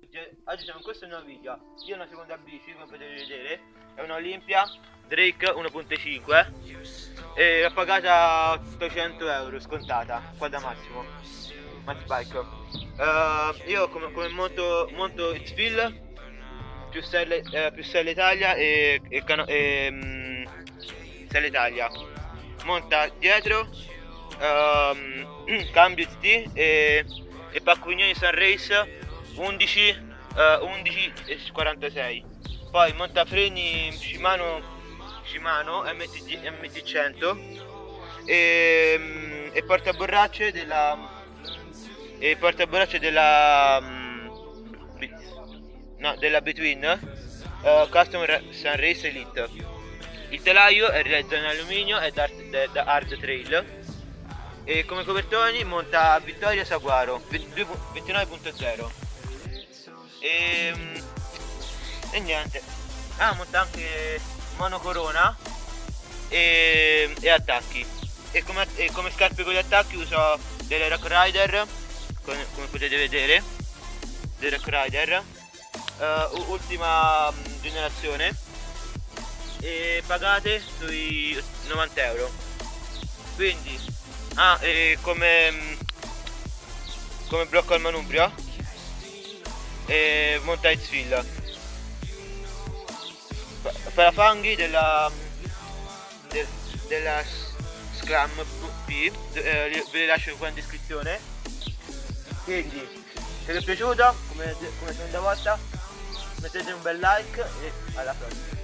tutti, oggi siamo in questo nuovo video. Io ho una seconda bici, come potete vedere, è una Olympia Drake 1.5 e l'ho pagata 800 euro scontata, qua da Massimo, Max Bike. Io come monto X-Fil più Stella Italia Stella Italia. Monta dietro cambio XT e Pacquignoni Sun Race 11 e 46. Poi montafreni Shimano MT100 e portaborracce della Between Custom Sun Race Elite. Il telaio è realizzato in alluminio, è da Hard Trail. E come copertoni monta Vittoria Saguaro 29.0 e niente. Monta anche monocorona e attacchi. E come scarpe con gli attacchi uso delle Rock Rider, come potete vedere, delle Rock Rider ultima generazione, e pagate sui 90 euro. Quindi come blocco al manubrio e monta X-Fil. Parafanghi della Scram P, ve li lascio qua in descrizione. Quindi se vi è piaciuto, come seconda volta, mettete un bel like e alla prossima.